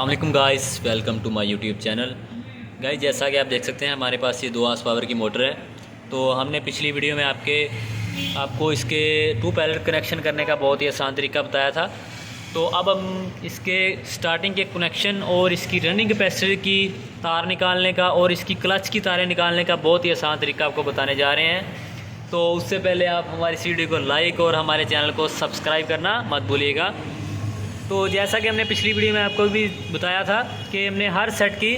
अस्सलामुअलैकुम guys, welcome to my YouTube channel. Guys, जैसा कि आप देख सकते हैं हमारे पास ये 2 आर्स पावर की मोटर है। तो हमने पिछली वीडियो में आपको इसके 2 पैरेलल कनेक्शन करने का बहुत ही आसान तरीका बताया था। तो अब हम इसके स्टार्टिंग के कनेक्शन और इसकी रनिंग कैपेसिटर की तार निकालने का और इसकी क्लच की तारें निकालने का बहुत ही आसान तरीका आपको बताने जा रहे हैं। तो उससे पहले आप हमारी इस वीडियो को लाइक और हमारे चैनल को सब्सक्राइब करना मत भूलिएगा। तो जैसा कि हमने पिछली वीडियो में आपको भी बताया था कि हमने हर सेट की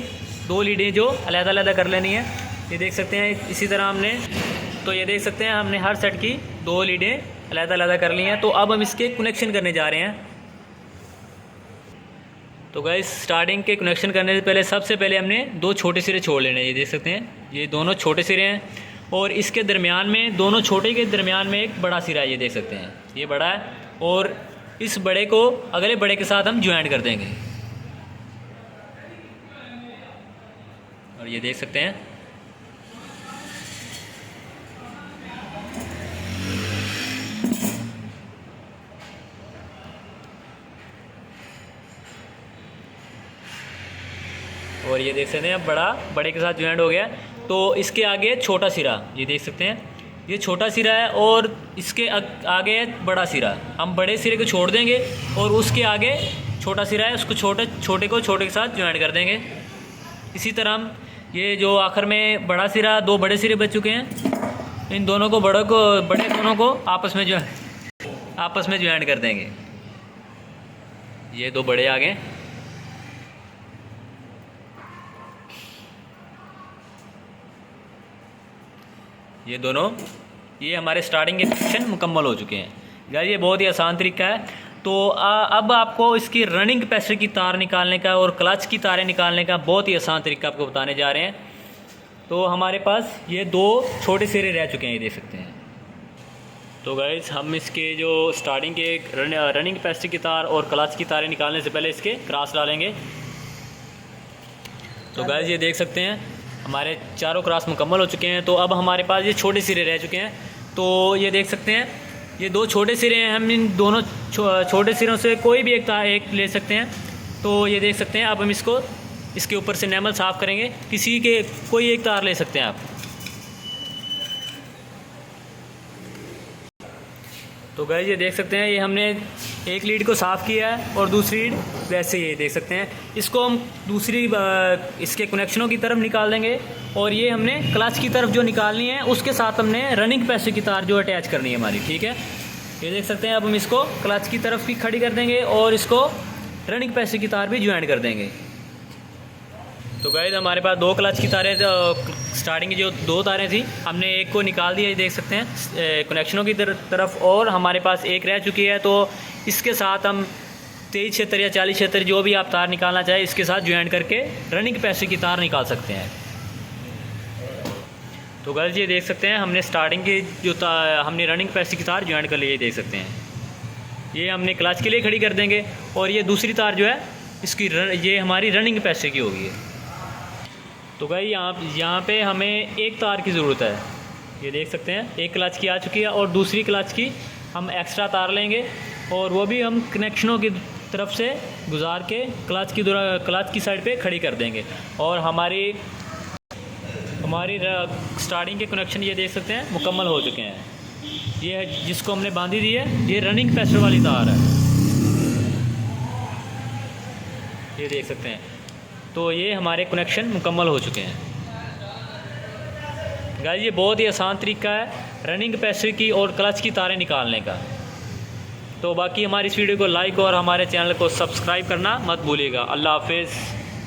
2 लीडें जो अलग-अलग कर लेनी है। ये देख सकते हैं, इसी तरह ये देख सकते हैं हमने हर सेट की 2 लीडें अलग-अलग कर ली हैं। तो अब हम इसके कनेक्शन करने जा रहे हैं। तो गाइस, स्टार्टिंग के कनेक्शन करने से पहले सबसे पहले हमने 2 छोटे सिरे छोड़ लेने हैं। ये देख सकते हैं, ये दोनों छोटे सिरे हैं और इसके दरमियान में, दोनों छोटे के दरमियान में एक बड़ा सिरा है। ये देख सकते हैं, ये बड़ा है और इस बड़े को अगले बड़े के साथ हम ज्वाइन कर देंगे। और ये देख सकते हैं, और ये देख सकते हैं अब बड़े के साथ ज्वाइंट हो गया। तो इसके आगे छोटा सिरा, ये देख सकते हैं, ये छोटा सिरा है और इसके आगे बड़ा सिरा। हम बड़े सिरे को छोड़ देंगे और उसके आगे छोटा सिरा है, उसको छोटे को छोटे के साथ ज्वाइंट कर देंगे। इसी तरह हम ये जो आखिर में बड़ा सिरा, 2 बड़े सिरे बच चुके हैं, इन दोनों को बड़े दोनों को आपस में ज्वाइंट कर देंगे। ये 2 बड़े आ गए। ये हमारे स्टार्टिंग के कनेक्शन मुकम्मल हो चुके हैं। यार, ये बहुत ही आसान तरीका है। तो अब आपको इसकी रनिंग कैपेसिटर की तार निकालने का और क्लच की तारें निकालने का बहुत ही आसान तरीका आपको बताने जा रहे हैं। तो हमारे पास ये 2 छोटे सिरे रह चुके हैं, ये देख सकते हैं। तो गाइस, हम इसके जो स्टार्टिंग के रनिंग कैपेसिटर की तार और क्लच की तारें निकालने से पहले इसके क्रॉस डालेंगे। तो गाइस, ये देख सकते हैं हमारे चारों क्रॉस मुकम्मल हो चुके हैं। तो अब हमारे पास ये छोटे सिरे रह चुके हैं। तो ये देख सकते हैं, ये 2 छोटे सिरे हैं। हम इन दोनों छोटे सिरों से कोई भी एक ले सकते हैं। तो ये देख सकते हैं, अब हम इसके ऊपर से नैमल साफ़ करेंगे। कोई एक तार ले सकते हैं आप। तो गाइस, ये देख सकते हैं, ये हमने एक लीड को साफ़ किया है और दूसरी लीड वैसे ही देख सकते हैं। इसको हम दूसरी इसके कनेक्शनों की तरफ निकाल देंगे और ये हमने क्लच की तरफ जो निकालनी है उसके साथ हमने रनिंग कैपेसिटर की तार जो अटैच करनी है हमारी, ठीक है। ये देख सकते हैं, अब हम इसको क्लच की तरफ भी खड़ी कर देंगे और इसको रनिंग कैपेसिटर की तार भी ज्वाइन कर देंगे। तो गाइस, हमारे पास 2 क्लच की तारें, स्टार्टिंग की जो 2 तारें थी, हमने एक को निकाल दिया, ये देख सकते हैं, कनेक्शनों की तरफ, और हमारे पास एक रह चुकी है। तो इसके साथ हम 23 76 या 40 76 जो भी आप तार निकालना चाहें, इसके साथ ज्वाइन करके रनिंग कैपेसिटर की तार निकाल सकते हैं। तो गाइस, ये देख सकते हैं, हमने स्टार्टिंग की हमने रनिंग कैपेसिटर की तार ज्वाइन कर ली, ये देख सकते हैं। ये हमने क्लच के लिए खड़ी कर देंगे और ये दूसरी तार जो है ये हमारी रनिंग कैपेसिटर की होगी। तो गाइस, यहाँ पे हमें एक तार की ज़रूरत है। ये देख सकते हैं, एक क्लच की आ चुकी है और दूसरी क्लच की हम एक्स्ट्रा तार लेंगे और वो भी हम कनेक्शनों की तरफ से गुजार के क्लच की साइड पे खड़ी कर देंगे। और हमारी स्टार्टिंग के कनेक्शन, ये देख सकते हैं, मुकम्मल हो चुके हैं। ये जिसको हमने बांधी दी है, ये रनिंग कैपेसिटर वाली तार है, ये देख सकते हैं। तो ये हमारे कनेक्शन मुकम्मल हो चुके हैं। गाइस, ये बहुत ही आसान तरीका है रनिंग कैपेसिटर की और क्लच की तारें निकालने का। तो बाकी हमारी इस वीडियो को लाइक और हमारे चैनल को सब्सक्राइब करना मत भूलिएगा। अल्लाह हाफिज़।